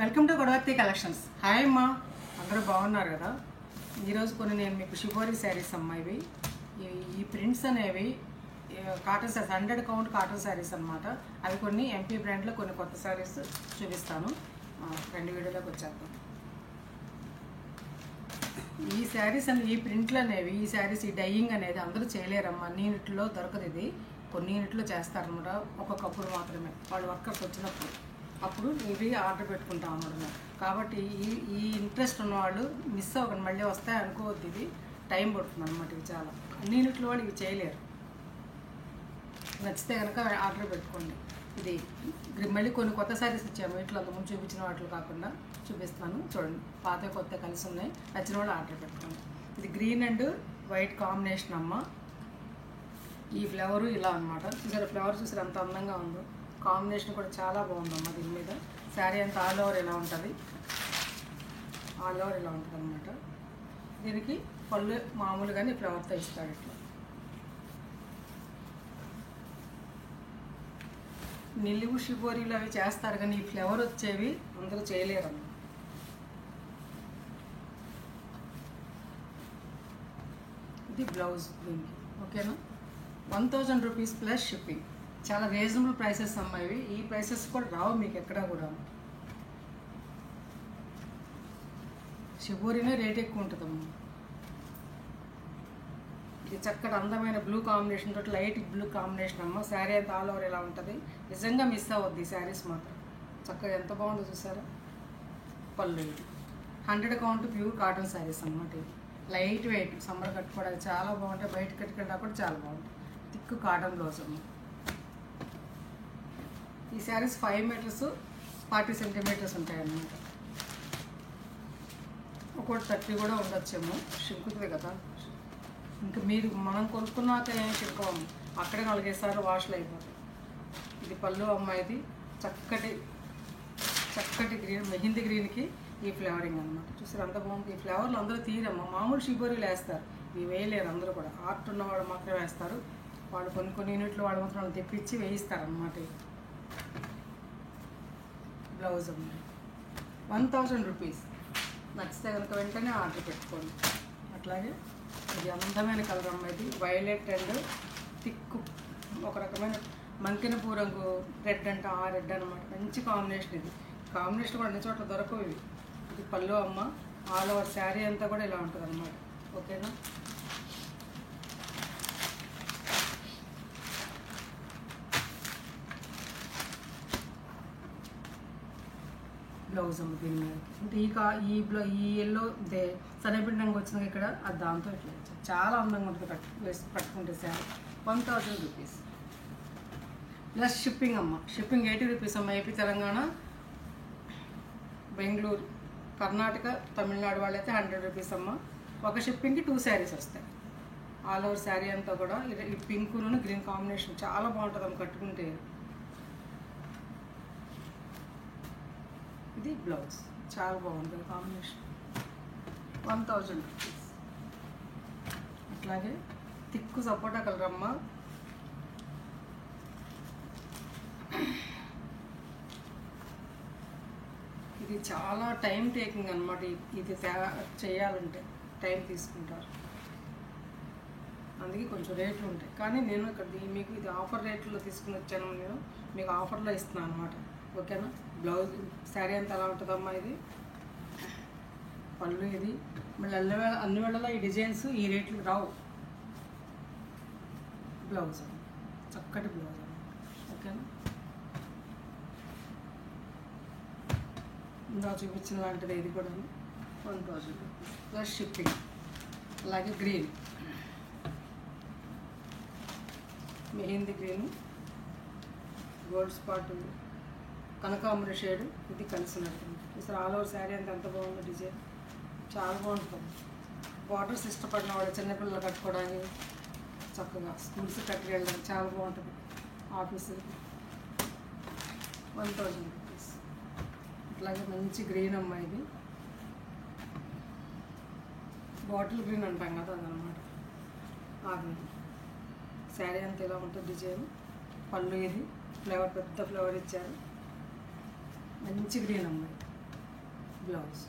Welcome to Godavatti collections. Hi అమ్మా, అందరూ బాగున్నారు కదా. ఈరోజు కొన్ని నేను మీకు షిబోరి శారీస్ అమ్మా. ఇవి ఈ ప్రింట్స్ అనేవి cotton saris 100 count cotton saris అనమాట. అవి కొన్ని ఎంపీ బ్రాండ్లో కొన్ని కొత్త శారీస్ చూపిస్తాను. రెండు వీడియోలోకి వచ్చేద్దాం. ఈ శారీస్ ఈ ప్రింట్లు అనేవి ఈ శారీస్ ఈ డైయింగ్ అనేది అందరూ చేయలేరమ్మా. అన్ని యూనిట్లో దొరకదు. ఇది కొన్ని యూనిట్లో చేస్తారనమాట. ఒక్కొక్కప్పుడు మాత్రమే వాళ్ళు వర్కర్స్ వచ్చినప్పుడు అప్పుడు ఇవి ఆర్డర్ పెట్టుకుంటాం అన్నమాట. కాబట్టి ఈ ఇంట్రెస్ట్ ఉన్నవాళ్ళు మిస్ అవ్వకండి, మళ్ళీ వస్తాయి అనుకోవద్దు. ఇది టైం పడుతుంది అనమాట. ఇవి చాలా అన్ని యూనిట్లో వాళ్ళు ఇవి చేయలేరు. నచ్చితే కనుక ఆర్డర్ పెట్టుకోండి. ఇది మళ్ళీ కొన్ని కొత్త శారీస్ ఇచ్చాము. వీటిలో అంతకుముందు చూపించిన వాటిలో కాకుండా చూపిస్తున్నాను చూడండి. పాత కొత్త కలిసి ఉన్నాయి. నచ్చిన వాళ్ళు ఆర్డర్ పెట్టుకోండి. ఇది గ్రీన్ అండ్ వైట్ కాంబినేషన్ అమ్మ. ఈ ఫ్లవరు ఇలా అనమాట. చూసారు ఫ్లవర్ చూసారు ఎంత అందంగా ఉందో. కాంబినేషన్ కూడా చాలా బాగుందమ్మా. దీని మీద శారీ అంతా ఆల్ ఓవర్ ఇలా ఉంటుంది. ఆల్ ఓవర్ ఇలా ఉంటుంది అనమాట. దీనికి పళ్ళు మామూలుగానే ఫ్లవర్తో ఇస్తాడు. ఇట్లా నిలువు షిబోరీలు అవి చేస్తారు కానీ ఈ ఫ్లవర్ వచ్చేవి అందరూ చేయలేరమ్మా. ఇది బ్లౌజ్ దీనికి. ఓకేనా, 1000 రూపీస్ ప్లస్ షిప్పింగ్. చాలా రీజనబుల్ ప్రైసెస్ అమ్మా ఇవి. ఈ ప్రైసెస్ కూడా రావు మీకు ఎక్కడా కూడా. షిబోరీనే రేట్ ఎక్కువ ఉంటుందమ్మా. ఇది చక్కటి అందమైన బ్లూ కాంబినేషన్ తోటి లైట్ బ్లూ కాంబినేషన్ అమ్మ. శారీ అంతా ఆల్ ఓవర్ ఇలా ఉంటుంది. నిజంగా మిస్ అవ్వద్దు ఈ శారీస్ మాత్రం. చక్కగా ఎంత బాగుందో చూసారా. పళ్ళు ఇది 100 కౌంట్ ప్యూర్ కాటన్ శారీస్ అన్నమాట. ఇది లైట్ వెయిట్, సమ్మర్ కట్టుకోవడానికి చాలా బాగుంటాయి. బయట కట్టుకుంటా కూడా చాలా బాగుంటాయి. థిక్ కాటన్ బ్లౌజ్ అమ్మ. ఈ శారీస్ 5 మీటర్స్ 40 సెంటీమీటర్స్ ఉంటాయి అన్నమాట. ఒకటి 30 కూడా ఉండొచ్చేమో. షింకుతుంది కదా. ఇంకా మీరు మనం కొనుక్కున్నాక ఏం షింకవము. అక్కడే 4-5 సార్లు వాష్లు అయిపోతాయి. ఇది పళ్ళు అమ్మాయిది. చక్కటి గ్రీన్, మెహిందీ గ్రీన్కి ఈ ఫ్లేవరింగ్ అనమాట. చూసారు అంత బాగుంది. ఈ ఫ్లేవర్లు అందరూ తీరమ్మా. మామూలు షిబోరీలు వేస్తారు, ఇవి వేయలేరు అందరూ కూడా. ఆర్ట్ ఉన్నవాడు మాత్రమే వేస్తారు. వాళ్ళు కొన్ని యూనిట్లు వాళ్ళు మాత్రం వాళ్ళు తెప్పించి వేయిస్తారు అన్నమాట. బ్లౌజ్ అమ్మాయి 1000 రూపీస్. నచ్చితే కనుక వెంటనే ఆర్డర్ పెట్టుకోండి. అట్లాగే ఇది అందమైన కలర్ అమ్మాయిది. వైలెట్ అండ్ థిక్ ఒక రకమైన మంకిన పూరంగు రెడ్ అంటే ఆ రెడ్ అనమాట. మంచి కాంబినేషన్. ఇది కాంబినేషన్ కూడా అన్ని చోట్ల దొరకవు ఇవి. ఇది పళ్ళు అమ్మ. ఆల్ ఓవర్ శారీ అంతా కూడా ఇలా ఉంటుంది అనమాట. ఓకేనా. బ్లౌజ్ అమ్మ దీని మీద. అంటే ఈ ఎల్లో సన్నపిండంగా వచ్చింది ఇక్కడ, అది దాంతో ఇట్లా చాలా అందంగా ఉంటుంది. కట్టుకుంటే శారీ 1000 రూపీస్ ప్లస్ షిప్పింగ్ అమ్మ. షిప్పింగ్ 80 రూపీస్ అమ్మ. ఏపీ, తెలంగాణ, బెంగళూరు, కర్ణాటక, తమిళనాడు వాళ్ళైతే 100 రూపీస్ అమ్మ. ఒక షిప్పింగ్కి 2 శారీస్ వస్తాయి. ఆల్ ఓవర్ శారీ అంతా కూడా ఈ పింకును గ్రీన్ కాంబినేషన్ చాలా బాగుంటుంది అమ్మ కట్టుకుంటే. ఇది బ్లౌజ్ చాలా బాగుంటుంది కాంబినేషన్. 1000 రూపీస్. అట్లాగే థిక్కు సపోటా కలర్ అమ్మ. ఇది చాలా టైం టేకింగ్ అనమాట. ఇది చేయాలంటే టైం తీసుకుంటారు. అందుకే కొంచెం రేట్లు ఉంటాయి. కానీ నేను ఇక్కడ మీకు ఇది ఆఫర్ రేట్లో తీసుకుని వచ్చాను. నేను మీకు ఆఫర్లో ఇస్తున్నాను అనమాట. ఓకేనా. బ్లౌజ్ శారీ అంతా ఎలా ఉంటుందమ్మా. ఇది పళ్ళు. ఇది మళ్ళీ అన్ని వేళలో ఈ డిజైన్స్ ఈ రేట్లు రావు. బ్లౌజ్ చక్కటి బ్లౌజ్ అన్నమాట. ఓకేనా. ఇందా చూపించిన లాంటిది ఇది కూడా 1000 ప్లస్ షిప్పింగ్. అలాగే green, mehendi green, gold spot, కనకాంబర షేడు ఇది కలిసినట్టుంది. అసలు ఆల్ ఓవర్ శారీ అంతా ఎంత బాగుందో. డిజైన్ చాలా బాగుంటుంది. బార్డర్స్ ఇష్టపడిన వాళ్ళు చిన్నపిల్లలు కట్టుకోవడానికి, చక్కగా స్కూల్స్ కట్టుకెళ్ళడానికి చాలా బాగుంటుంది. ఆఫీసులకి 1000 రూపీస్. అట్లాగే మంచి గ్రీన్ అమ్మాయి. ఇది బాటిల్ గ్రీన్ అంటాం కదా, అదనమాట. ఆ గ్రీన్ శారీ అంతా ఇలా ఉంటుంది డిజైన్. పళ్ళు ఇది ఫ్లేవర్, పెద్ద ఫ్లేవర్ ఇచ్చారు. మంచి గ్రీన్ అమ్మాయి. Blouse.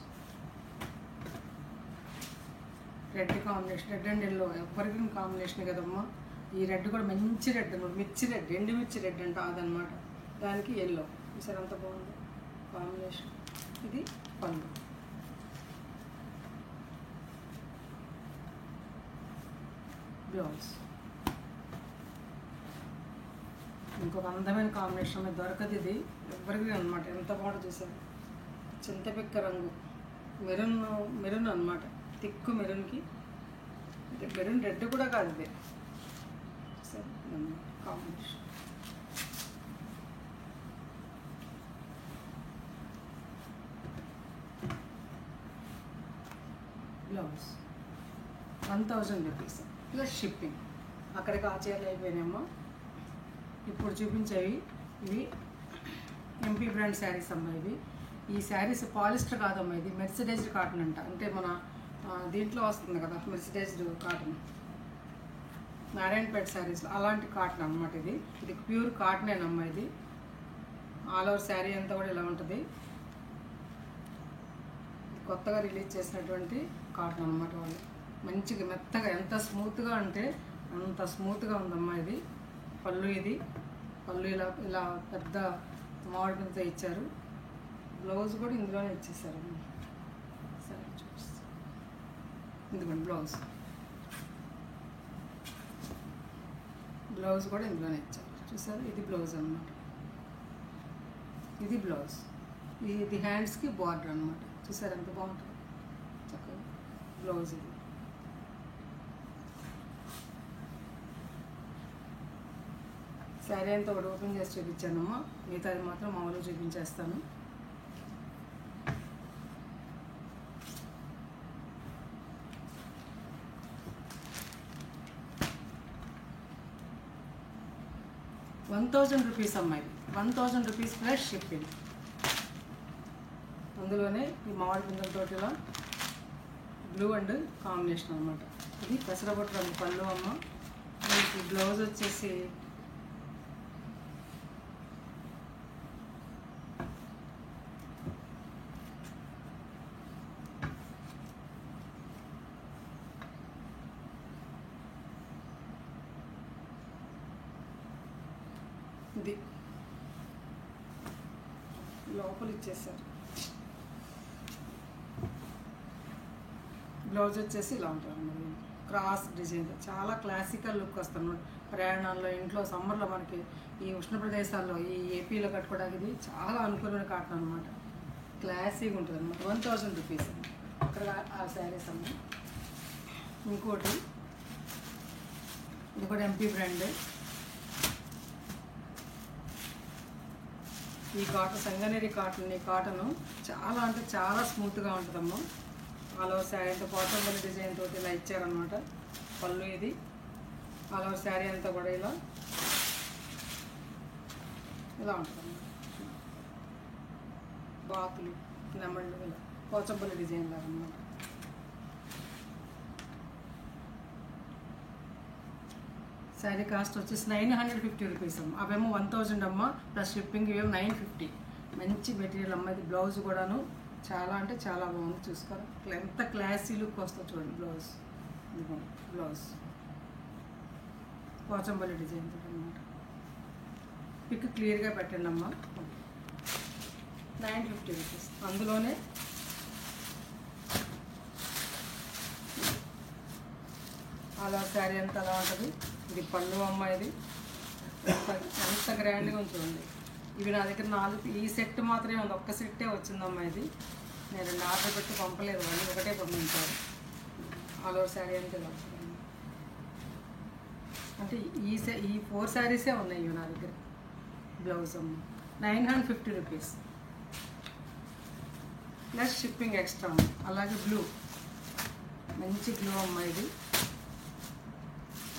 Red combination, red and yellow evergreen combination కదమ్మా. ఈ రెడ్ కూడా మంచి రెడ్ అనమాట, మిర్చి రెడ్, ఎండుమిర్చి రెడ్ అంట అదనమాట. దానికి ఎల్లో చూసారు అంత బాగుంది కాంబినేషన్. ఇది పళ్ళు. బ్లౌజ్ ఇంకొక అందమైన కాంబినేషన్ మీద దొరకదు. ఇది ఎవరిగ్రీన్ అనమాట. ఎంత బాగుంటుంది చూసారు. చింతపిక్క రంగు మెరూన్ అనమాట. తిక్కు మెరూన్కి మెరూన్ రెడ్ కూడా కాదు ఇది combination. Blouse 1000 rupees plus shipping. అక్కడికి ఆ చీరలు అయిపోయినాయమ్మా. ఇప్పుడు చూపించేవి ఇవి ఎంపీ బ్రాండ్ శారీస్ అమ్మా. ఇవి ఈ శారీస్ పాలిస్టర్ కాదమ్మా, ఇది మెర్సిడైజ్డ్ కాటన్ అంట. అంటే మన దీంట్లో వస్తుంది కదా మెర్సిడైజ్డ్ కాటన్, నారాయణపేట శారీస్లో అలాంటి కాటన్ అనమాట. ఇది ప్యూర్ కాటనేనమ్మా. ఇది ఆల్ ఓవర్ శారీ అంతా కూడా ఇలా ఉంటుంది. కొత్తగా రిలీజ్ చేసినటువంటి కాటన్ అనమాట. వాళ్ళు మంచిగా మెత్తగా ఎంత స్మూత్గా అంటే అంత స్మూత్గా ఉందమ్మా. ఇది పళ్ళు, ఇది పళ్ళు ఇలా ఇలా పెద్ద మామిడితో ఇచ్చారు. బ్లౌజ్ కూడా ఇందులోనే ఇచ్చేసారు. సరే చూపిస్తాను. ఇదిగోండి బ్లౌజ్ కూడా ఇందులోనే ఇచ్చారు చూసారు. ఇది బ్లౌజ్ అనమాట. ఇది బ్లౌజ్. ఇది హ్యాండ్స్కి బార్డర్ అనమాట. చూసారు ఎంత బాగుంటుంది చక్కగా బ్లౌజ్. ఇది శారీ అంతా ఒకటి ఓపెన్ చేసి చూపించానమ్మా. మిగతాది మాత్రం మామూలుగా చూపించేస్తాను. ₹1000 అమ్మాయి. 1000 రూపీస్ ప్లస్ షిప్పింగ్. అందులోనే ఈ మామిడి పిందెలతోటిలా బ్లూ అండ్ కాంబినేషన్ అనమాట. ఇది పెసరపట్టు రంగు పళ్ళు అమ్మ. ఈ బ్లౌజ్ వచ్చేసి ఇది లోపల ఇచ్చేసారు. బ్లౌజ్ వచ్చేసి ఇలా ఉంటుంది అన్నమాట. క్రాస్ డిజైన్ చాలా క్లాసికల్ లుక్ వస్తుంది. ప్రయాణాల్లో, ఇంట్లో, సమ్మర్లో మనకి ఈ ఉష్ణ ప్రదేశాల్లో ఈ ఏపీలో కట్టుకోవడానికి ఇది చాలా అనుకూలమైన కాటన్ అనమాట. క్లాసీగా ఉంటుంది అనమాట. 1000 రూపీస్ అక్కడ ఆ శారీస్ అమ్మ. ఇంకోటి ఇది కూడా ఎంపీ బ్రాండ్. ఈ కాటన్ సంగనేరి కాటన్. ఈ కాటను చాలా అంటే చాలా స్మూత్గా ఉంటుందమ్మా. ఆల్ ఓవర్ శారీ అంతా కాటన్ డిజైన్ తోటి ఇలా ఇచ్చారనమాట. పళ్ళు ఇది ఆల్ ఓవర్ శారీ అంతా కూడా ఇలా ఉంటుందన్నమాట. బాతులు, నెమళ్ళు ఇలా పోచంపల్లి డిజైన్ లాగా అనమాట. శారీ కాస్ట్ వచ్చేసి 950 రూపీస్ అమ్మ. అవేమో 1000 అమ్మ ప్లస్ షిప్పింగ్. ఇవేమో 950. మంచి మెటీరియల్ అమ్మ. ఇది బ్లౌజ్ కూడాను చాలా అంటే చాలా బాగుంది. చూసుకోరా ఎంత క్లాసీ లుక్ వస్తుందో చూడండి బ్లౌజ్. ఇదిగోండి బ్లౌజ్ పోచంపల్లి డిజైన్ అనమాట. పిక్ క్లియర్గా పెట్టండి అమ్మ. 950 రూపీస్. అందులోనే అలా శారీ అంతా అలా ఉంటుంది. ఇది పళ్ళు అమ్మ. ఇది ఎంత గ్రాండ్గా ఉంచుకోండి. ఇవి నా దగ్గర 4 ఈ సెట్ మాత్రమే ఉంది. ఒక్క సెట్టే వచ్చిందమ్మా. ఇది నేను 2 ఆర్డర్ పెట్టి పంపలేదు. వాళ్ళు ఒకటే పంపించారు. ఆల్ ఓవర్ శారీ అంతా ఇలా అంటే ఈ 4 శారీసే ఉన్నాయి ఇవి నా దగ్గర. బ్లౌజ్ అమ్మ 950 రూపీస్ ప్లస్ షిప్పింగ్ ఎక్స్ట్రా అమ్మ. అలాగే బ్లూ మంచి బ్లూ అమ్మ. ఇది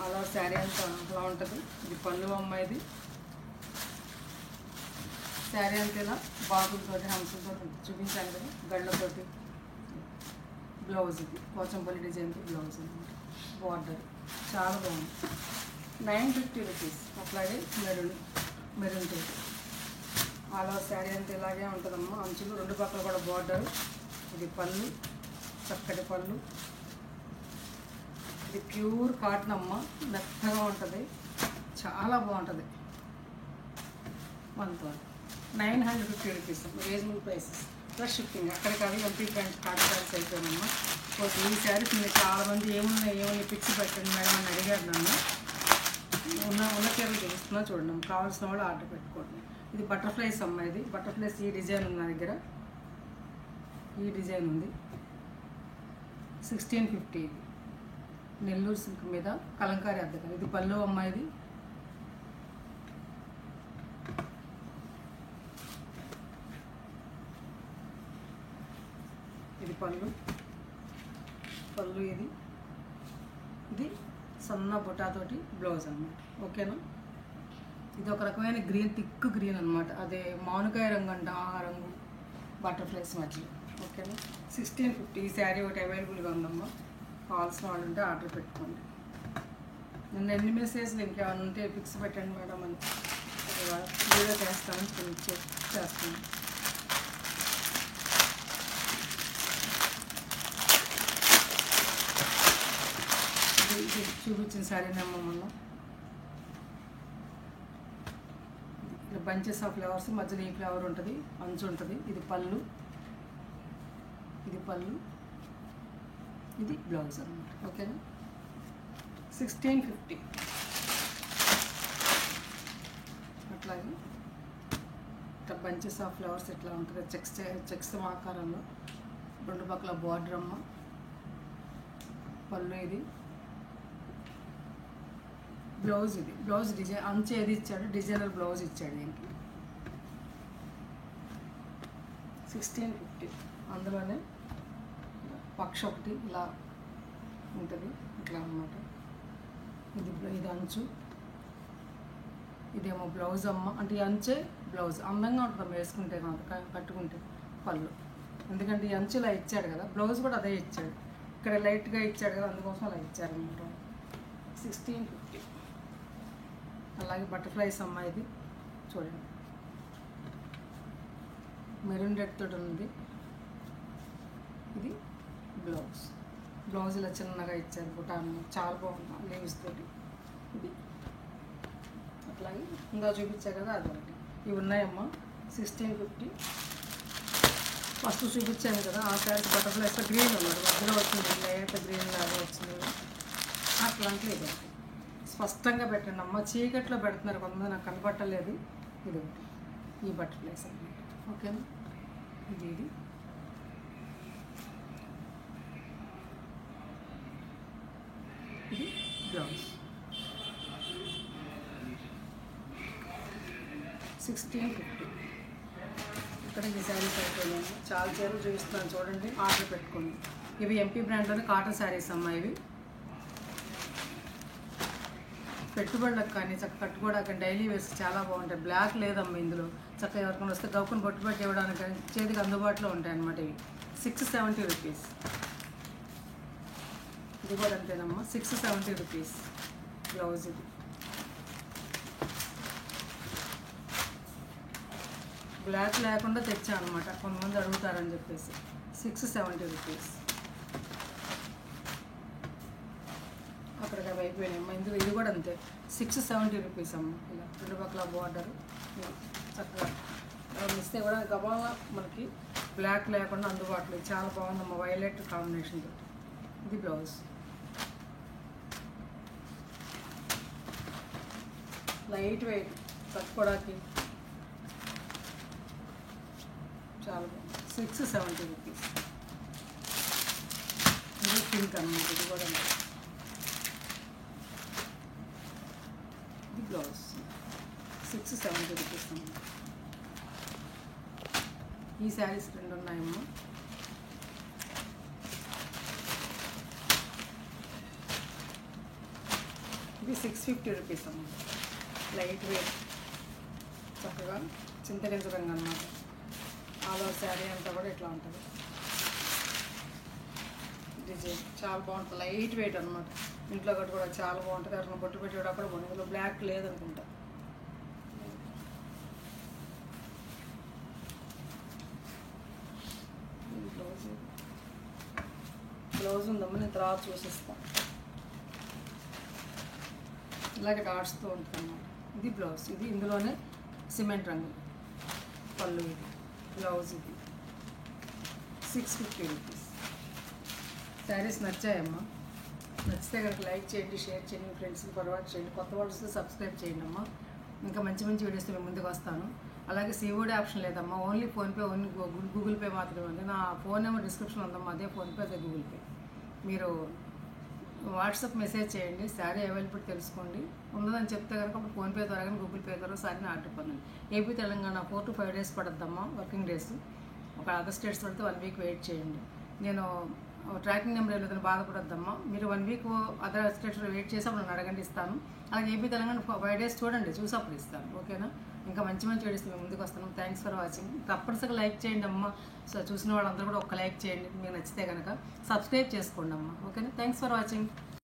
అలా శారీ అంతా అలా ఉంటుంది. ఇది పళ్ళు అమ్మ. ఇది శారీ అంతా ఇలా బాబులతో హంసలతో చూపించాను కదా గళ్ళతోటి. బ్లౌజ్ ఇది పోచంపల్లి డిజైన్తో బ్లౌజ్ అనమాట. బార్డర్ చాలా బాగుంది. 950 రూపీస్. అట్లాగే మెరూన్ తోటి ఆల్ ఓవర్ శారీ అంతా ఇలాగే ఉంటుందమ్మా. అంచులు 2 పక్కల కూడా బార్డర్ ఇది పళ్ళు, చక్కటి పళ్ళు. ఇది ప్యూర్ కాటన్ అమ్మ, మెత్తగా ఉంటుంది, చాలా బాగుంటుంది. 950 rupees, reasonable prices plus shipping. అక్కడికి అవి ఎంపీ బ్రాండ్ కాటన్ శారీస్ అయిపోయామమ్మా. ఓకే, ఈ శారీస్ మీరు చాలామంది ఏమున్నాయి పిక్స్ పెట్టండి మేడం అని అడిగారు నన్ను. ఉన్న చీరలు చూపిస్తున్నా చూడండి, కావాల్సిన వాళ్ళు ఆర్డర్ పెట్టుకోండి. ఇది బటర్ఫ్లైస్ అమ్మ, ఇది బటర్ఫ్లైస్. ఈ డిజైన్ ఉంది నా దగ్గర, ఈ డిజైన్ ఉంది. 1650. ఇది నెల్లూరు సిల్క్ మీద కలంకారీ అద్దకం. ఇది పళ్ళు అమ్మ, ఇది పళ్ళు. ఇది సన్న బుటాతోటి బ్లౌజ్ అన్నమాట. ఓకేనా? ఇది ఒక రకమైన గ్రీన్, థిక్ గ్రీన్ అనమాట. అదే మామిడికాయ రంగు అంటే ఆ రంగు బటర్ఫ్లైస్ మధ్యలో. ఓకేనా? 1650. ఈ శారీ ఒకటి అవైలబుల్గా ఉందమ్మా. కావాల్సిన వాళ్ళు ఉంటే ఆర్డర్ పెట్టుకోండి. నిన్న ఎన్ని మెసేజ్లు ఇంకేమైనా ఉంటే పిక్స్ పెట్టండి మేడం అని వీడియో చేస్తాను, చేస్తాను. ఇది చూపించిన శారీనేమో మొన్న. ఇలా బంచెస్ ఆఫ్ ఫ్లవర్స్, మధ్యలో ఈ ఫ్లవర్ ఉంటుంది, అంచు ఉంటుంది. ఇది పళ్ళు, ఇది బ్లౌజ్ అన్నమాట. ఓకేనా? 1650. అట్లాగే ఇట్లా బంచెస్ ఆఫ్ ఫ్లవర్స్ ఎట్లా ఉంటుంది, చెక్స్ ఆకారంలో, రెండు పక్కల బార్డర్ అమ్మ. పళ్ళు ఇది, బ్లౌజ్ ఇది. బ్లౌజ్ డిజైన్ అంచు ఏది ఇచ్చాడు, డిజైనర్ బ్లౌజ్ ఇచ్చాడు దీనికి. 1650. అందులోనే పక్ష ఒకటి ఇలా ఉంటుంది, ఇట్లా అన్నమాట. ఇది అంచు, ఇదేమో బ్లౌజ్ అమ్మ. అంటే ఈ అంచే బ్లౌజ్. అందంగా ఉంటుంది వేసుకుంటే, కట్టుకుంటే. పళ్ళు, ఎందుకంటే ఈ అంచు ఇలా ఇచ్చాడు కదా, బ్లౌజ్ కూడా అదే ఇచ్చాడు. ఇక్కడ లైట్గా ఇచ్చాడు కదా, అందుకోసం అలా ఇచ్చారన్నమాట. 1650. అలాగే బటర్ఫ్లైస్ అమ్మ, ఇది చూడండి, మెరూన్ రెడ్ తోటి ఉంది. ఇది బ్లౌజ్ ఇలా చిన్నగా ఇచ్చారు బుటాన్ని, చాలా బాగుంది లీవ్స్ తోటి. ఇది అట్లాగే ఇంకా చూపించా కదా, అదొకటి. ఇవి ఉన్నాయమ్మా. 1650. ఫస్ట్ చూపించాను కదా ఆ శారీస్ బటర్ఫ్లైస్ గ్రీన్ ఉన్నది, మధ్యలో వచ్చింది లేత గ్రీన్ లాగా వచ్చింది. అట్లాంటివి ఇది స్పష్టంగా పెట్టండి అమ్మ. చీకట్లో పెడుతున్నారు కొంతమంది, నాకు కనపట్టలేదు. ఇది ఒకటి, ఈ బటర్ఫ్లైస్ అన్నమాట. ఓకేనా? ఇది బ్లౌజ్. 1650. ఇక్కడ ఈ శారీస్ అయిపోయినాయి. చాలా చీరలు చూపిస్తున్నాను చూడండి, ఆర్డర్ పెట్టుకోండి. ఇవి ఎంపీ బ్రాండ్లోని కాటన్ శారీస్ అమ్మ. ఇవి పెట్టుబడులకు కానీ చక్కగా కట్టుకోవడానికి డైలీ వేసి చాలా బాగుంటాయి. బ్లాక్ లేదమ్మా ఇందులో. చక్కగా ఎవరికైనా వస్తే గౌకుని బొట్టు పెట్టి ఇవ్వడానికి కానీ చేతికి అందుబాటులో ఉంటాయి అన్నమాట. ఇవి 670 రూపీస్. ఇది కూడా అంతేనమ్మా, 670 రూపీస్ బ్లౌజ్. ఇది బ్లాక్ లేకుండా తెచ్చాను అనమాట, కొంతమంది అడుగుతారని చెప్పేసి. 670 రూపీస్. అక్కడికి అవి అయిపోయినాయమ్మా. ఇందులో ఇది కూడా అంతే, 670 రూపీస్ అమ్మ. ఇలా రెండు పక్కల బార్డర్ చక్కగా ఇస్తే కూడా గబాగా మనకి బ్లాక్ లేకుండా అందుబాటులో. చాలా బాగుందమ్మా, వైలెట్ కాంబినేషన్ తోటి. ఇది బ్లౌజ్. లైట్ వెయిట్, కట్టుకోవడానికి చాలా బాగుంది. 670 రూపీస్. ఇది పింక్ అన్నమాట. ఇది కూడా ఇది బ్లౌజ్. 670 రూపీస్ అన్నమాట. ఈ శారీస్ రెండు ఉన్నాయమ్మా. ఇది 650 రూపీస్ అమ్మ. లైట్ వెయిట్, చక్కగా చింతగింజ రంగు అన్నమాట. ఆల్ ఓవర్ శారీ అంతా కూడా ఇట్లా ఉంటుంది. డిజైన్ చాలా బాగుంటుంది, లైట్ వెయిట్ అనమాట. ఇంట్లో కట్టు కూడా చాలా బాగుంటుంది. ఎవరైనా బొట్టు పెట్టేటప్పుడు బాగుంది. ఇందులో బ్లాక్ లేదనుకుంటా. బ్లౌజ్ బ్లౌజ్ ఉందమ్మా, నేను తర్వాత చూసిస్తాను. ఇలాగే డాట్స్తో ఉంటుంది అన్నమాట. ఇది బ్లౌజ్, ఇది ఇందులోనే సిమెంట్ రంగు పళ్ళు, ఇది బ్లౌజ్, ఇది 650 రూపీస్. శారీస్ నచ్చాయమ్మా? నచ్చితే కనుక లైక్ చేయండి, షేర్ చేయండి, మీ ఫ్రెండ్స్కి ఫార్వర్డ్ చేయండి, కొత్త వాళ్ళకి సబ్స్క్రైబ్ చేయండి అమ్మా. ఇంకా మంచి మంచి వీడియోస్తో మేము ముందుకు వస్తాను. అలాగే సిఓడి ఆప్షన్ లేదమ్మా, only PhonePe, only Google pay మాత్రమే ఉంది. నా ఫోన్ నెంబర్ డిస్క్రిప్షన్ ఉందమ్మా, అదే ఫోన్పే, అదే గూగుల్ పే. మీరు వాట్సాప్ మెసేజ్ చేయండి, శారీ అవైలబిలిటీ తెలుసుకోండి. ఉండదని చెప్తే కనుక అప్పుడు ఫోన్పే ద్వారా కానీ గూగుల్ పే ద్వారా శారీని ఆర్డర్ పొందండి. ఏపీ తెలంగాణ 4 to 5 days పడుద్దమ్మా, వర్కింగ్ డేస్. ఒక అదర్ స్టేట్స్ పడితే 1 week వెయిట్ చేయండి. నేను ట్రాకింగ్ నెంబర్ లేదని బాధపడద్దమ్మా. మీరు 1 week అదర్ స్టేట్స్లో వెయిట్ చేసి అప్పుడు నన్ను అడగండి, ఇస్తాను. అలాగే ఏపీ తెలంగాణ 5 days చూడండి, చూసి అప్పుడు ఇస్తాను. ఓకేనా? ఇంకా మంచి మంచి వీడియోస్ మేము ముందుకు వస్తాను. Thanks for watching. తప్పనిసరిగా లైక్ చేయండి అమ్మ. సో చూసిన వాళ్ళందరూ కూడా ఒక్క లైక్ చేయండి, మీకు నచ్చితే కనుక సబ్స్క్రైబ్ చేసుకోండి అమ్మ. ఓకేనా? Thanks for watching.